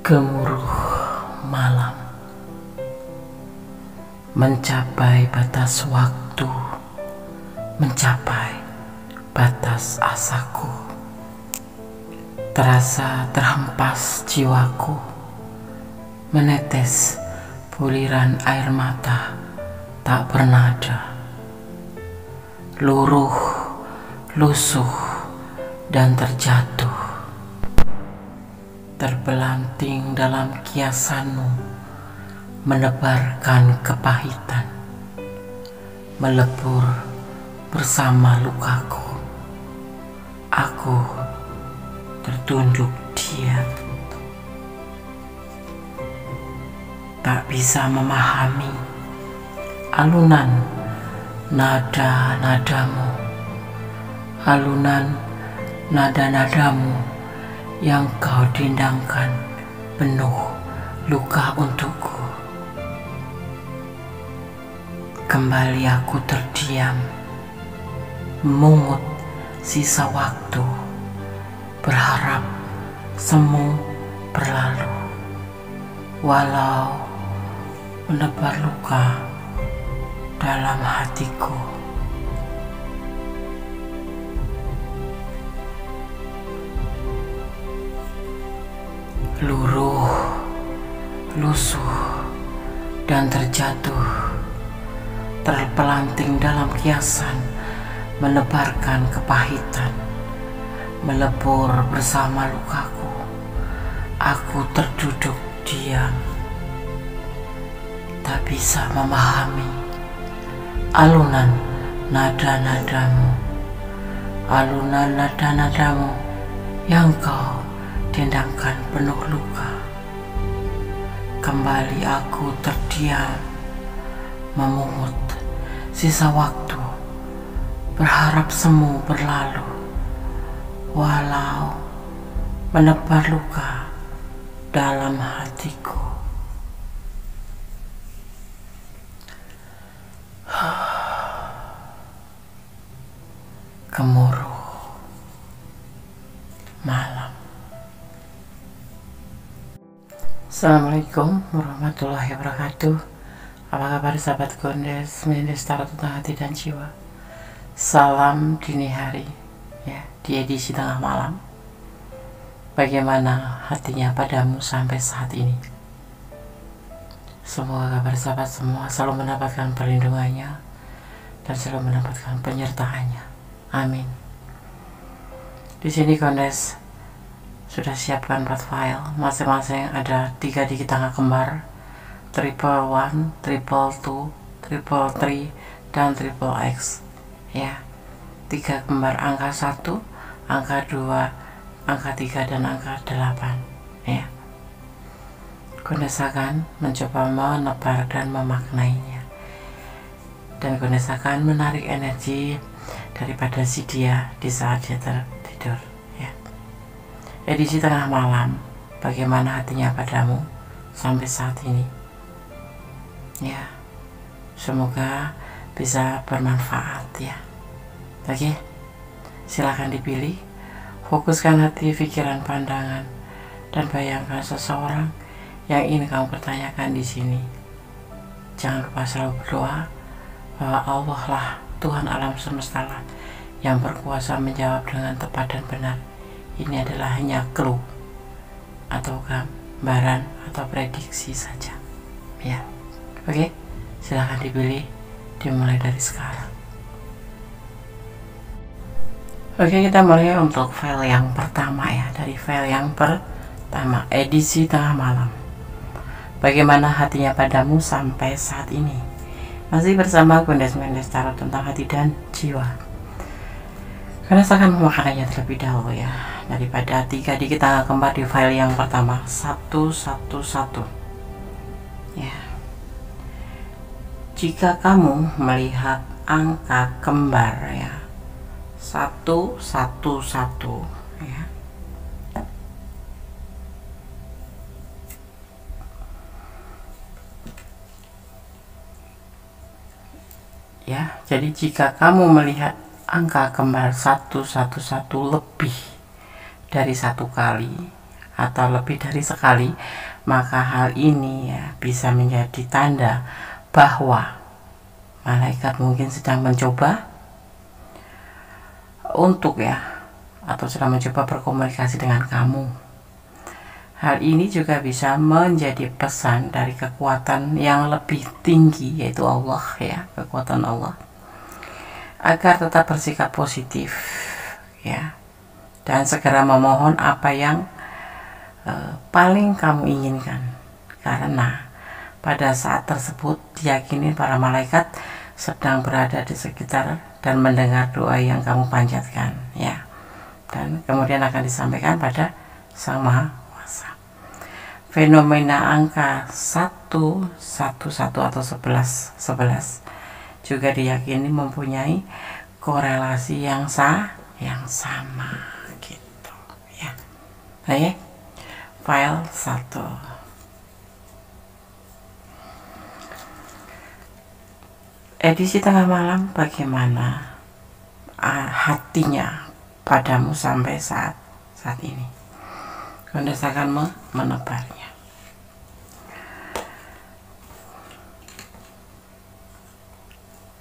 Gemuruh malam mencapai batas waktu, mencapai batas asaku. Terasa terhempas jiwaku, menetes buliran air mata tak bernada. Luruh, lusuh, dan terjatuh, terbelanting dalam kiasanmu, menebarkan kepahitan, melebur bersama lukaku. Aku tertunduk diam, tak bisa memahami alunan nada-nadamu, alunan nada-nadamu yang kau dindangkan penuh luka untukku. Kembali aku terdiam, memungut sisa waktu, berharap semu berlalu, walau menebar luka dalam hatiku. Luruh, lusuh, dan terjatuh, terpelanting dalam kiasan, menebarkan kepahitan, melebur bersama lukaku. Aku terduduk diam, tak bisa memahami alunan nada-nadamu, alunan nada-nadamu yang kau dendangkan penuh luka. Kembali aku terdiam, memungut sisa waktu, berharap semu berlalu, walau menebar luka dalam hatiku. Gemuruh malam. Assalamualaikum warahmatullahi wabarakatuh. Apa kabar sahabat Gondes, Mendes Tarot tentang hati dan jiwa. Salam dini hari, ya, di edisi tengah malam. Bagaimana hatinya padamu sampai saat ini? Semoga kabar sahabat semua selalu mendapatkan perlindungannya dan selalu mendapatkan penyertaannya. Amin. Di sini Gondes sudah siapkan 4 file, masing-masing ada 3 dikit tangga kembar, 111, 222, 333, dan XXX, ya. 3 kembar angka 1, angka 2, angka 3, dan angka 8, ya. Gondes akan mencoba menebar dan memaknainya, dan Gondes akan menarik energi daripada si dia di saat dia tertidur, ya. Edisi tengah malam, bagaimana hatinya padamu sampai saat ini, ya. Semoga bisa bermanfaat, ya. Oke, silahkan dipilih. Fokuskan hati, pikiran, pandangan, dan bayangkan seseorang yang ingin kamu pertanyakan di sini. Jangan lupa selalu berdoa bahwa Allah lah Tuhan alam semesta lah yang berkuasa menjawab dengan tepat dan benar. Ini adalah hanya clue atau gambaran atau prediksi saja, ya. Oke, silahkan dipilih, dimulai dari sekarang. Oke, kita mulai untuk file yang pertama, ya. Dari file yang pertama, edisi tengah malam. Bagaimana hatinya padamu sampai saat ini? Masih bersama Gondes Mendes Tarot tentang hati dan jiwa. Gondes akan memakannya terlebih dahulu, ya. Daripada 3 dikit tangga kembar di file yang pertama, 111, ya. Jika kamu melihat angka kembar, ya, 111, ya, ya. Jadi jika kamu melihat angka kembar 111 lebih dari 1 kali atau lebih dari sekali, maka hal ini ya bisa menjadi tanda bahwa malaikat mungkin sedang mencoba untuk atau sedang mencoba berkomunikasi dengan kamu. Hal ini juga bisa menjadi pesan dari kekuatan yang lebih tinggi, yaitu Allah kekuatan Allah, agar tetap bersikap positif dan segera memohon apa yang paling kamu inginkan, karena pada saat tersebut diyakini para malaikat sedang berada di sekitar dan mendengar doa yang kamu panjatkan dan kemudian akan disampaikan pada Sang Maha Kuasa. Fenomena angka 111 atau 11 juga diyakini mempunyai korelasi yang sama gitu ya. Baik, file 1. Edisi tengah malam, bagaimana hatinya padamu sampai saat ini? Kondes akan menebarnya.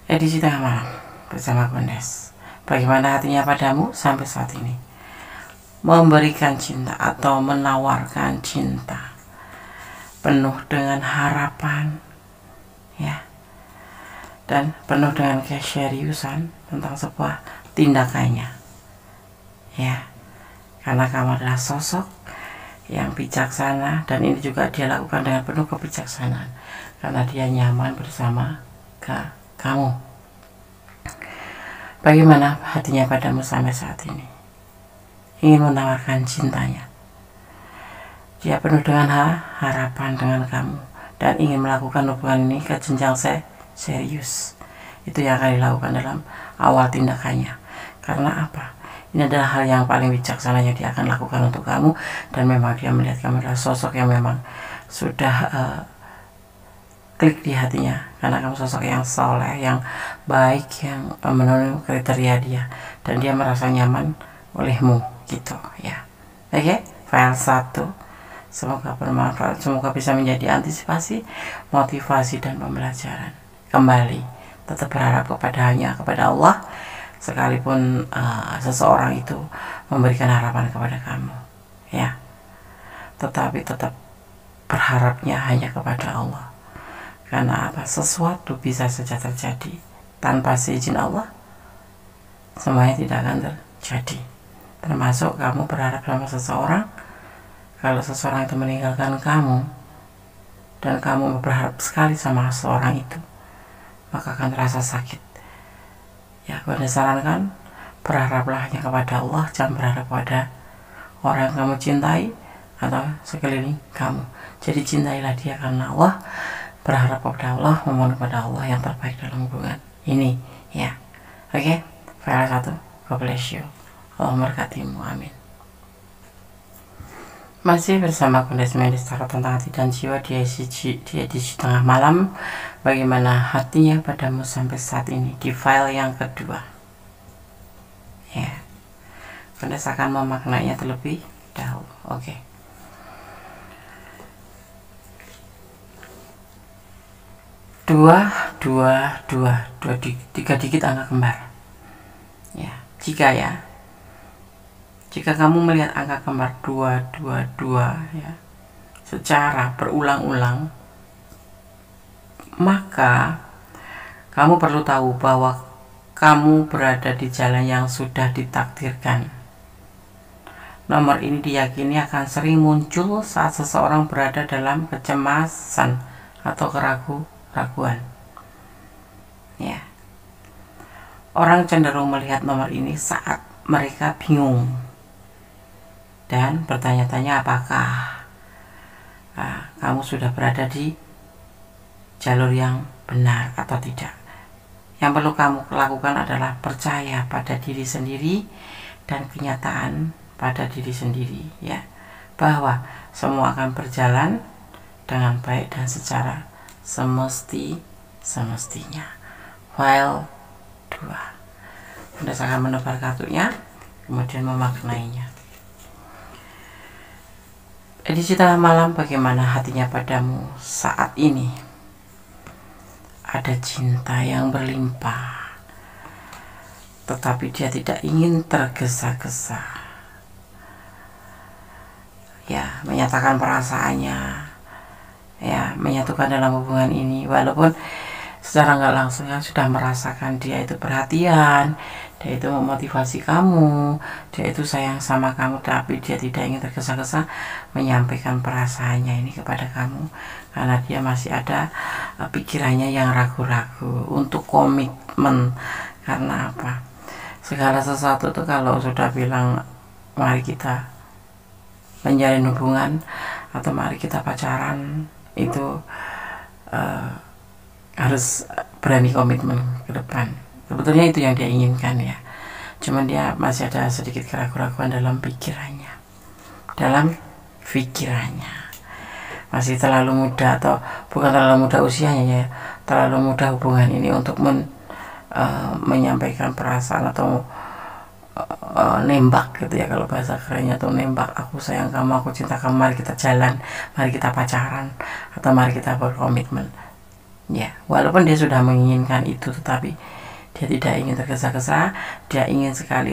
Edisi tengah malam bersama Kondes. Bagaimana hatinya padamu sampai saat ini? Memberikan cinta atau menawarkan cinta penuh dengan harapan dan penuh dengan keseriusan tentang sebuah tindakannya karena kamu adalah sosok yang bijaksana, dan ini juga dia lakukan dengan penuh kebijaksanaan karena dia nyaman bersama kamu. Bagaimana hatinya padamu sampai saat ini? Ingin menawarkan cintanya. Dia penuh dengan harapan dengan kamu dan ingin melakukan hubungan ini ke jenjang serius. Itu yang akan dilakukan dalam awal tindakannya. Karena apa? Ini adalah hal yang paling bijaksana yang dia akan lakukan untuk kamu, dan memang dia melihat kamu adalah sosok yang memang sudah klik di hatinya, karena kamu sosok yang soleh, yang baik, yang memenuhi kriteria dia, dan dia merasa nyaman olehmu gitu ya. Oke, file 1 semoga bermanfaat, semoga bisa menjadi antisipasi, motivasi, dan pembelajaran. Kembali tetap berharap kepada Allah, sekalipun seseorang itu memberikan harapan kepada kamu tetapi tetap berharapnya hanya kepada Allah. Karena apa? Sesuatu bisa saja terjadi tanpa seizin Allah, semuanya tidak akan terjadi. Termasuk kamu berharap sama seseorang, kalau seseorang itu meninggalkan kamu dan kamu berharap sekali sama seseorang itu, maka akan terasa sakit. Gue sarankan, berharaplah hanya kepada Allah, jangan berharap pada orang yang kamu cintai atau sekeliling kamu. Jadi cintailah dia karena Allah, berharap kepada Allah, memohon kepada Allah yang terbaik dalam hubungan ini Oke, file 1. God bless you. Allah memberkatimu, amin. Masih bersama Kondes Medis Tarot tentang hati dan jiwa di edisi tengah malam. Bagaimana hatinya padamu sampai saat ini, di file yang kedua Kondes akan memaknainya terlebih dahulu. Oke. Dua, tiga digit angka kembar. Jika kamu melihat angka kembar 222 secara berulang-ulang, maka kamu perlu tahu bahwa kamu berada di jalan yang sudah ditakdirkan. Nomor ini diyakini akan sering muncul saat seseorang berada dalam kecemasan atau keraguan. Orang cenderung melihat nomor ini saat mereka bingung dan bertanya-tanya apakah kamu sudah berada di jalur yang benar atau tidak. Yang perlu kamu lakukan adalah percaya pada diri sendiri dan kenyataan pada diri sendiri bahwa semua akan berjalan dengan baik dan secara semestinya. File 2. Anda akan menebar kartunya, kemudian memaknainya. Edisi tengah malam, bagaimana hatinya padamu saat ini? Ada cinta yang berlimpah, tetapi dia tidak ingin tergesa-gesa, ya, menyatakan perasaannya, ya, menyatukan dalam hubungan ini, walaupun secara nggak langsung kan sudah merasakan dia itu perhatian, dia itu memotivasi kamu, dia itu sayang sama kamu, tapi dia tidak ingin tergesa-gesa menyampaikan perasaannya ini kepada kamu, karena dia masih ada pikirannya yang ragu-ragu untuk komitmen. Karena apa? Segala sesuatu tuh kalau sudah bilang mari kita menjalin hubungan atau mari kita pacaran, itu harus berani komitmen ke depan. Sebetulnya itu yang dia inginkan, ya, cuman dia masih ada sedikit keraguan-keraguan dalam pikirannya, masih terlalu muda, atau bukan terlalu muda usianya, ya, terlalu muda hubungan ini untuk menyampaikan perasaan atau nembak gitu, ya, kalau bahasa kerennya tuh nembak, aku sayang kamu, aku cinta kamu, mari kita jalan, mari kita pacaran, atau mari kita berkomitmen. Ya, walaupun dia sudah menginginkan itu, tetapi dia tidak ingin tergesa-gesa. Dia ingin sekali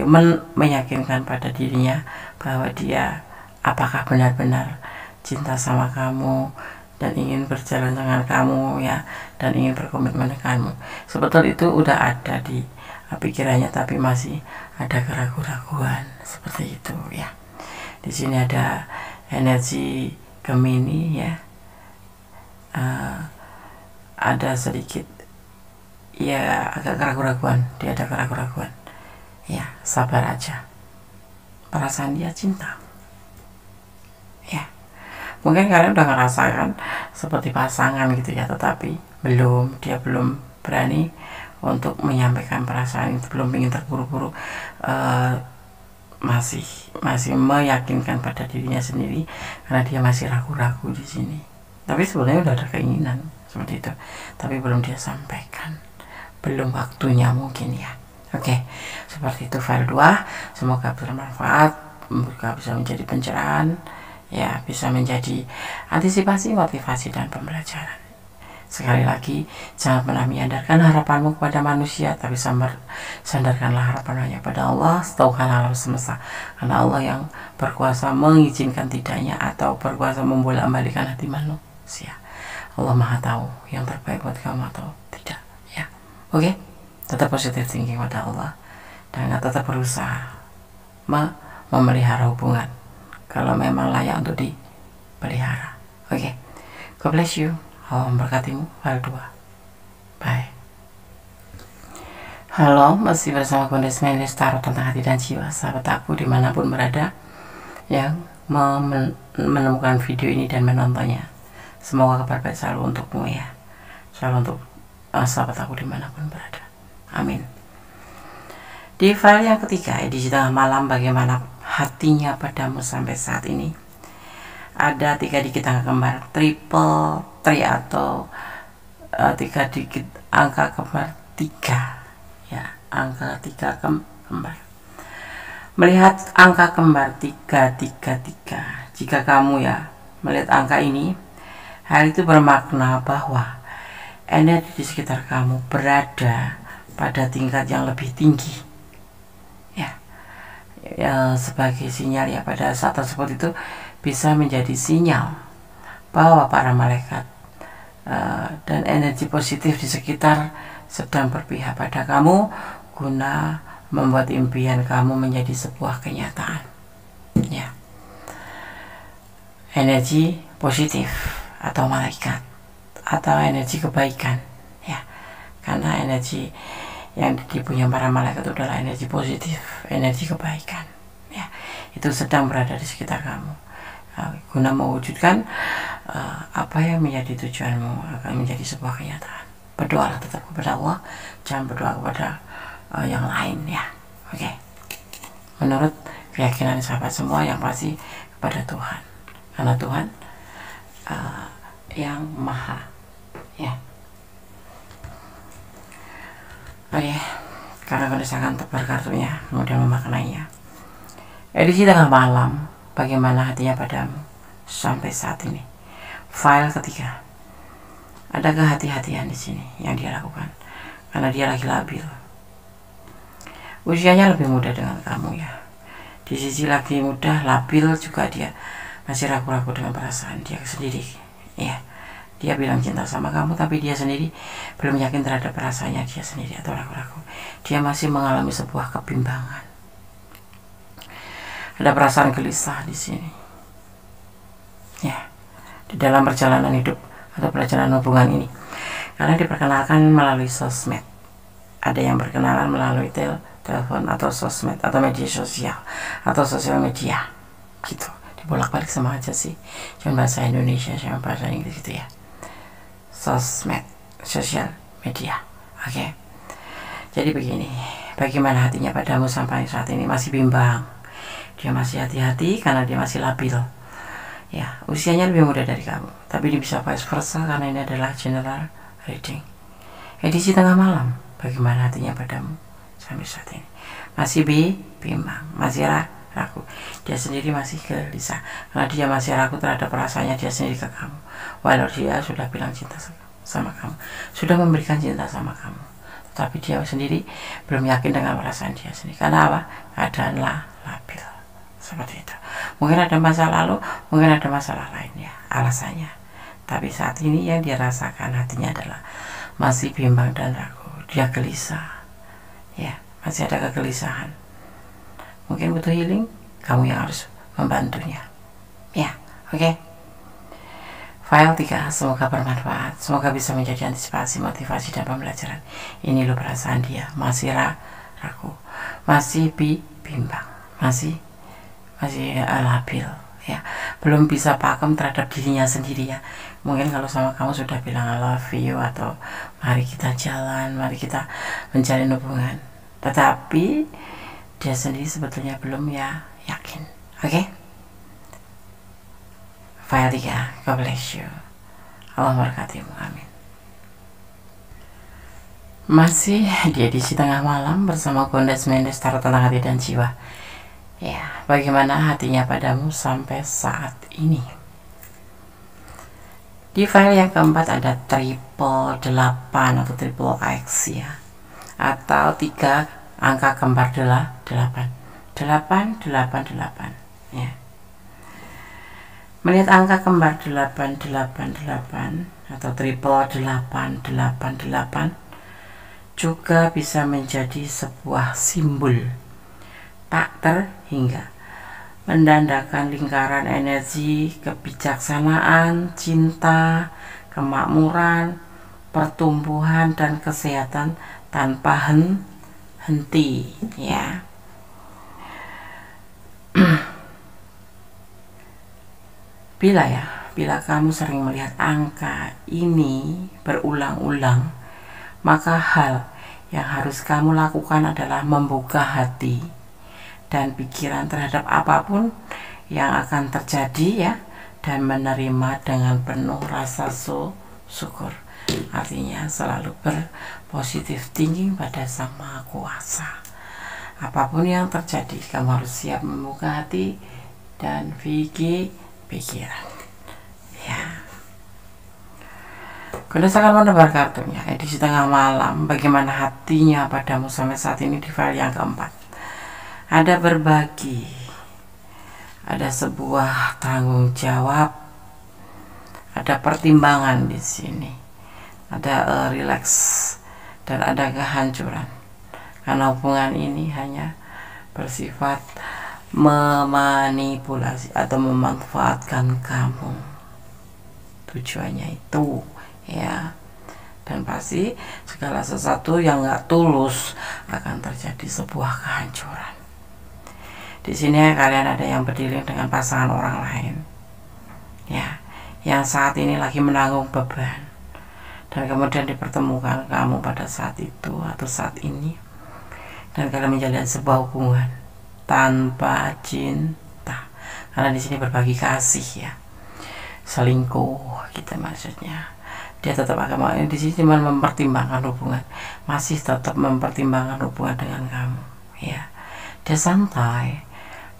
meyakinkan pada dirinya bahwa dia apakah benar-benar cinta sama kamu dan ingin berjalan dengan kamu, ya, dan ingin berkomitmen dengan kamu. Sebetulnya itu udah ada di pikirannya, tapi masih ada keraguan-keraguan seperti itu, ya. Di sini ada energi Gemini, ya. Ada sedikit, ya, agak keraguan-keraguan, dia ada keraguan-keraguan, ya, sabar aja, perasaan dia cinta, ya. Mungkin kalian udah ngerasakan seperti pasangan gitu, ya, tetapi dia belum berani untuk menyampaikan perasaan itu, belum ingin terburu-buru, masih meyakinkan pada dirinya sendiri, karena dia masih ragu-ragu di sini. Tapi sebenarnya udah ada keinginan seperti itu, tapi belum dia sampaikan, belum waktunya mungkin, ya. Oke, seperti itu file 2. Semoga bermanfaat, semoga bisa menjadi pencerahan, ya, bisa menjadi antisipasi, motivasi, dan pembelajaran. Sekali lagi, jangan pernah menyandarkan harapanmu kepada manusia, tapi sandarkanlah harapannya pada Allah, Tuhan alam semesta, karena Allah yang berkuasa mengizinkan tidaknya atau berkuasa membolak-balikan hati manusia. Allah Maha tahu yang terbaik buat kamu atau tidak, ya. Oke, tetap positive thinking pada Allah, dan tetap berusaha memelihara hubungan kalau memang layak untuk dipelihara. Oke, God bless you. Allah memberkatimu. File 2. Bye. Halo, masih bersama Kondes Melis Tarot tentang hati dan jiwa, sahabat aku dimanapun berada yang menemukan video ini dan menontonnya. Semoga kabar baik selalu untukmu, ya, selalu untuk sahabat aku dimanapun berada. Amin. Di file yang ketiga, edisi tengah malam, bagaimana hatinya padamu sampai saat ini? Ada 3 digit angka kembar triple 3 atau 3 digit angka kembar 3, ya, angka 3 kembar. Melihat angka kembar 333, jika kamu, ya, melihat angka ini, hal itu bermakna bahwa energi di sekitar kamu berada pada tingkat yang lebih tinggi, ya, sebagai sinyal, ya, pada saat tersebut itu bisa menjadi sinyal bahwa para malaikat dan energi positif di sekitar sedang berpihak pada kamu guna membuat impian kamu menjadi sebuah kenyataan, ya. Energi positif atau malaikat atau energi kebaikan, ya, karena energi yang dipunya para malaikat itu adalah energi positif, energi kebaikan, ya, itu sedang berada di sekitar kamu, guna mewujudkan apa yang menjadi tujuanmu akan menjadi sebuah kenyataan. Berdoalah tetap kepada Allah, jangan berdoa kepada yang lain, ya. Oke. Menurut keyakinan sahabat semua, yang pasti kepada Tuhan, karena Tuhan yang maha, ya. Oke, karena kondisi akan tebar kartunya, kemudian memaknainya. Edisi tengah malam, bagaimana hatinya padamu sampai saat ini. File ketiga, ada kehati-hatian di sini yang dia lakukan karena dia lagi labil. Usianya lebih muda dengan kamu ya. Di sisi lagi muda, labil juga, dia masih ragu-ragu dengan perasaan dia sendiri ya. Dia bilang cinta sama kamu, tapi dia sendiri belum yakin terhadap perasaannya dia sendiri atau ragu-ragu. Dia masih mengalami sebuah kebimbangan. Ada perasaan gelisah di sini. Ya, di dalam perjalanan hidup atau perjalanan hubungan ini. Karena diperkenalkan melalui sosmed. Ada yang berkenalan melalui telepon atau sosmed atau media sosial atau sosial media. Gitu. Dibolak-balik sama aja sih. Cuma bahasa Indonesia sama bahasa Inggris gitu ya. Sosmed, sosial media. Oke. Jadi begini, bagaimana hatinya padamu sampai saat ini? Masih bimbang. Dia masih hati-hati karena dia masih labil. Ya, usianya lebih muda dari kamu, tapi dia bisa vice versa karena ini adalah general reading. Edisi tengah malam, bagaimana hatinya padamu sampai saat ini? Masih bimbang, masih ragu. Dia sendiri masih gelisah karena dia masih ragu terhadap perasaannya dia sendiri ke kamu. Walau dia sudah bilang cinta sama kamu, sudah memberikan cinta sama kamu, tapi dia sendiri belum yakin dengan perasaan dia sendiri. Karena apa? Keadaan labil seperti itu. Mungkin ada masa lalu, mungkin ada masalah lainnya alasannya, tapi saat ini yang dia rasakan hatinya adalah masih bimbang dan ragu. Dia gelisah ya, masih ada kegelisahan. Mungkin butuh healing, kamu yang harus membantunya ya. Oke. File 3, semoga bermanfaat, semoga bisa menjadi antisipasi, motivasi, dan pembelajaran. Ini loh perasaan dia, masih ragu, masih bimbang, masih labil ya, belum bisa pakem terhadap dirinya sendiri ya. Mungkin kalau sama kamu sudah bilang I love you atau mari kita jalan, mari kita menjalin hubungan, tetapi dia sendiri sebetulnya belum ya yakin. Oke? File 3, God bless you. Allah memberkatimu, amin. Masih di edisi tengah malam bersama Gondes Mendes, Tarot tentang hati dan jiwa. Ya, bagaimana hatinya padamu sampai saat ini? Di file yang keempat ada triple 8 atau triple X ya, atau 3 angka kembar 8 ya. Melihat angka kembar 888 atau triple 888 juga bisa menjadi sebuah simbol tak terhingga, mendandakan lingkaran energi kebijaksanaan, cinta, kemakmuran, pertumbuhan, dan kesehatan tanpa henti ya. Bila kamu sering melihat angka ini berulang-ulang, maka hal yang harus kamu lakukan adalah membuka hati dan pikiran terhadap apapun yang akan terjadi ya, dan menerima dengan penuh rasa syukur. Artinya selalu berpositif thinking pada Sang Maha Kuasa. Apapun yang terjadi, kamu harus siap membuka hati dan pikiran ya. Gondes akan menebar kartunya edisi tengah malam, bagaimana hatinya padamu sampai saat ini. Di file yang keempat ada berbagi, ada sebuah tanggung jawab, ada pertimbangan di sini, ada relax, dan ada kehancuran karena hubungan ini hanya bersifat memanipulasi atau memanfaatkan kamu. Tujuannya itu ya, dan pasti segala sesuatu yang nggak tulus akan terjadi sebuah kehancuran. Di sini kalian ada yang berdealing dengan pasangan orang lain ya, yang saat ini lagi menanggung beban, dan kemudian dipertemukan kamu pada saat itu atau saat ini, dan kalian menjalin sebuah hubungan tanpa cinta, karena di sini berbagi kasih ya, selingkuh gitu maksudnya. Dia tetap akan di sini cuma mempertimbangkan hubungan, masih tetap mempertimbangkan hubungan dengan kamu ya. Dia santai,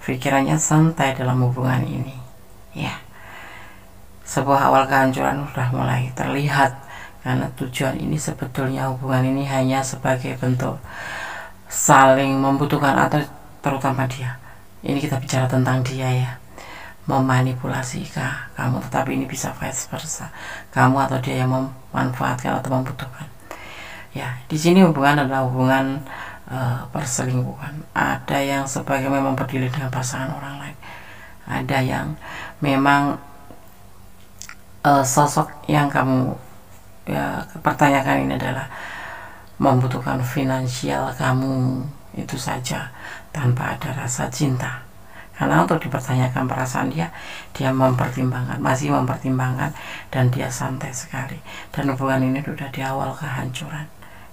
pikirannya santai dalam hubungan ini ya. sebuah awal kehancuran sudah mulai terlihat, karena tujuan ini sebetulnya hubungan ini hanya sebagai bentuk saling membutuhkan, atau terutama dia, ini kita bicara tentang dia ya, memanipulasi kamu, tetapi ini bisa vice versa, kamu atau dia yang memanfaatkan atau membutuhkan. Ya, di sini hubungan adalah hubungan perselingkuhan. Ada yang sebagai memang berdiri dengan pasangan orang lain, ada yang memang sosok yang kamu pertanyakan ini adalah membutuhkan finansial kamu itu saja, tanpa ada rasa cinta. Karena untuk dipertanyakan perasaan dia mempertimbangkan, masih mempertimbangkan, dan dia santai sekali. Dan hubungan ini sudah di awal kehancuran.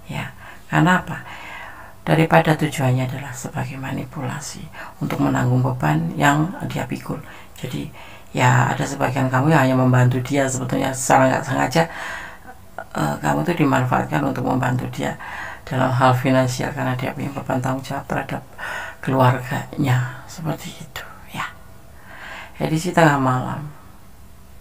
Ya, karena apa? Daripada tujuannya adalah sebagai manipulasi untuk menanggung beban yang dia pikul. Jadi ya ada sebagian kamu yang hanya membantu dia, sebetulnya secara nggak sengaja kamu tuh dimanfaatkan untuk membantu dia dalam hal finansial, karena dia punya beban tanggung jawab terhadap keluarganya, seperti itu ya. Edisi tengah malam,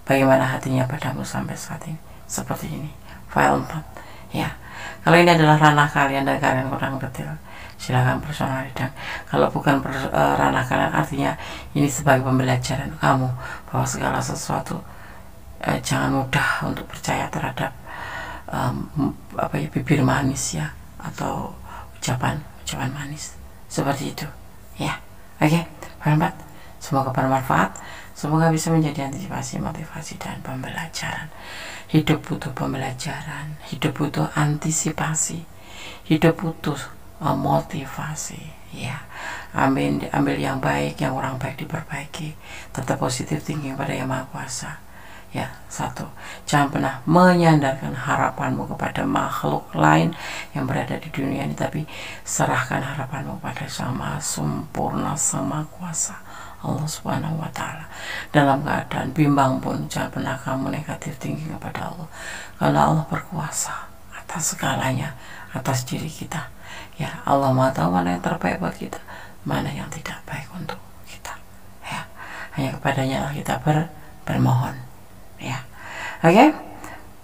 bagaimana hatinya padamu sampai saat ini? Seperti ini, file 4 ya. Kalau ini adalah ranah kalian dan kalian kurang detail, silakan personal reading. Kalau bukan ranah kalian, artinya ini sebagai pembelajaran kamu bahwa segala sesuatu jangan mudah untuk percaya terhadap bibir manis ya, atau ucapan manis seperti itu ya. Oke, bermanfaat, semoga bermanfaat, semoga bisa menjadi antisipasi, motivasi, dan pembelajaran. Hidup butuh pembelajaran, hidup butuh antisipasi, hidup butuh motivasi ya. Ambil yang baik, yang kurang baik diperbaiki, tetap positive thinking pada Yang Maha Kuasa ya. 1, jangan pernah menyandarkan harapanmu kepada makhluk lain yang berada di dunia ini, tapi serahkan harapanmu kepada Sang Maha Sempurna, Sang Maha Kuasa, Allah Subhanahu wa Ta'ala. Dalam keadaan bimbang pun jangan pernah kamu negatif thinking kepada Allah, karena Allah berkuasa atas segalanya, atas diri kita ya. Allah Maha tahu mana yang terbaik buat kita, mana yang tidak baik untuk kita ya. Hanya kepadanya kita bermohon ya. Oke,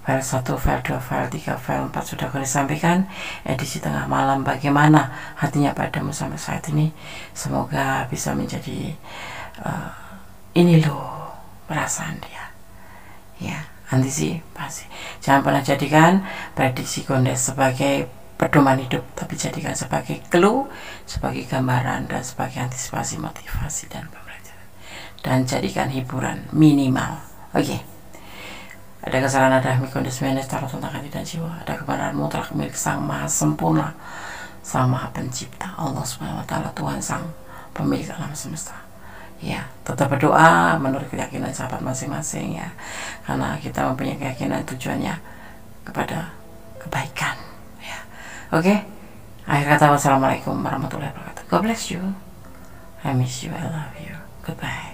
file 1, file 2, file 3, file 4 sudah kami sampaikan. Edisi tengah malam, bagaimana hatinya padamu sampai saat ini? Semoga bisa menjadi ini loh perasaan dia ya, antisipasi. Jangan pernah jadikan prediksi Gondes sebagai pedoman hidup, tapi jadikan sebagai clue, sebagai gambaran, dan sebagai antisipasi, motivasi, dan pembelajaran, dan jadikan hiburan minimal. Oke. Ada kesalahan, ada Gondes manage taruh tentang hati dan jiwa, ada kebenaran mutlak milik Sang Maha Sempurna, Sang Maha Pencipta, Allah Subhanahu wa Ta'ala, Tuhan Sang Pemilik alam semesta ya. Tetap berdoa menurut keyakinan sahabat masing-masing ya, karena kita mempunyai keyakinan tujuannya kepada kebaikan ya. Oke, akhir kata, wassalamualaikum warahmatullahi wabarakatuh. God bless you, I miss you, I love you, goodbye.